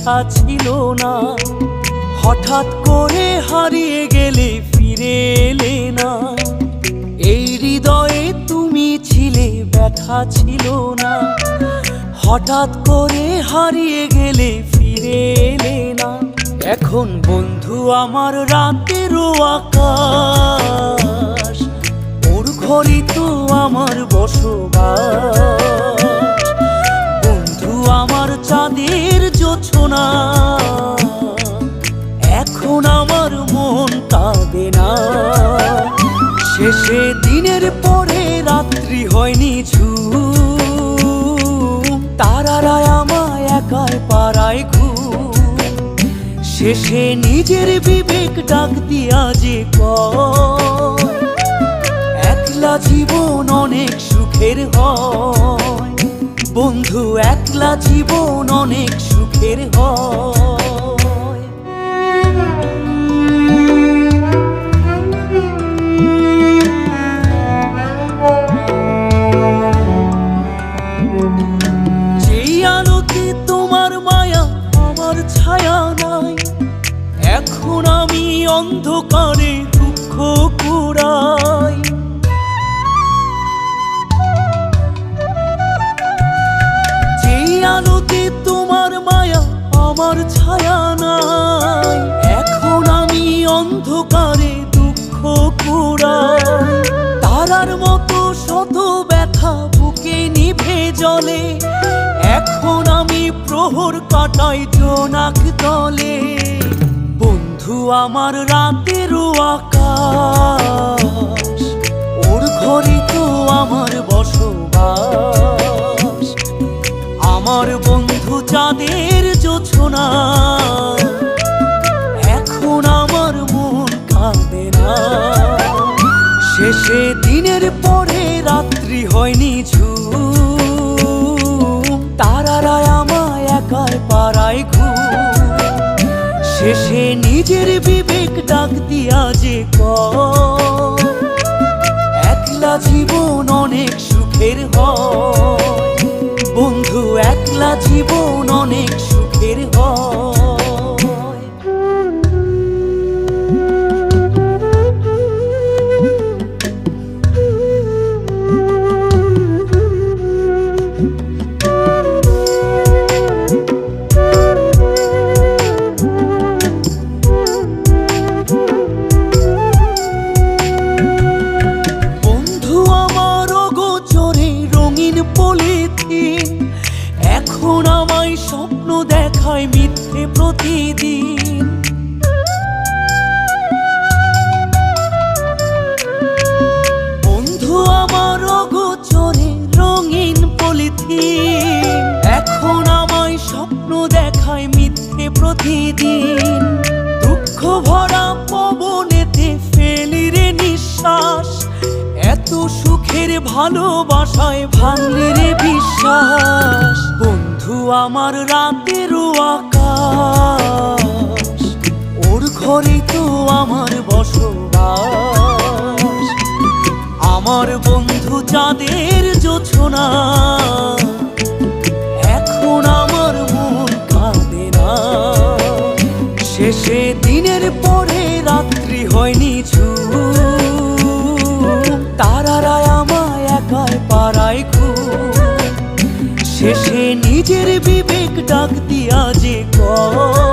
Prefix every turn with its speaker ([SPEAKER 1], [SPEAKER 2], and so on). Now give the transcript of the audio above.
[SPEAKER 1] ইচ্ছা ছিল না। হঠাৎ করে হারিয়ে গেলে ফিরে এলে না। এই হৃদয়ে তুমি ছিলে, ব্যথা ছিল না। হঠাৎ করে হারিয়ে গেলে ফিরে এলে না। এখন বন্ধু আমার রাতেরও আকাশ, ওর ঘরে তো আমার বসবাস। বন্ধু আমার চাঁদের জোছনা, এখন আমার মন কাঁদে না। শেষে দিনের পরে রাত্রি হয়নি ঝুম, তারারা আমায় একাই পাড়ায় ঘুম। শেষে নিজের বিবেক ডাক দিয়া যে কয়, একলা জীবন অনেক সুখের হয়। বন্ধু একলা জীবন অনেক সুখের হয়। যেই আলোতে তোমার মায়া আমার ছায়া নাই, এখন আমি অন্ধকারে দুঃখ কুড়াই। যেই আলোতে তোমার মায়া আমার ছায়া নাই, এখন আমি অন্ধকারে দুঃখ কুড়াই। তারার মতো শত ব্যথা বুকে নিভে জ্বলে, এখন আমি প্রহর কাটাই জোনাক তলে। বন্ধু আমার রাতেরও আকাশ, ওর ঘরে তো আমার বসবাস। আমার বন্ধু চাঁদের জোছনা, এখন আমার মন কাঁদে না। শেষে দিনের পরে রাত্রি হয়নি ঝুম, তারারা আমায় একাই পাড়ায় ঘুম। শেষে নিজের বিবেক ডাক দিয়া যে কয়, একলা জীবন অনেক সুখের হয়। বন্ধু একলা জীবন অনেক সুখের হয়। এখন আমায় স্বপ্ন দেখায় মিথ্যে প্রতিদিন। বন্ধু আমার অগোচরে রঙিন পলিথিন, এখন আমায় স্বপ্ন দেখায় মিথ্যে প্রতিদিন। দুঃখ ভরা পবনেতে ফেলি রে নিঃশ্বাস, এত সুখের ভালোবাসায় ভাঙলি রে বিশ্বাস। বন্ধু আমার রাতেরও আকাশ, ওর ঘরে তো আমার বসবাস। আমার বন্ধু চাঁদের জোছনা, এখন আমার মন কাঁদে না। শেষে দিনের পরে রাত্রি হয়নি ঝুম, তারারা আমায় একাই পাড়ায় ঘুম। শেষে নিজের বিবেক ডাক দিয়া যে কয়,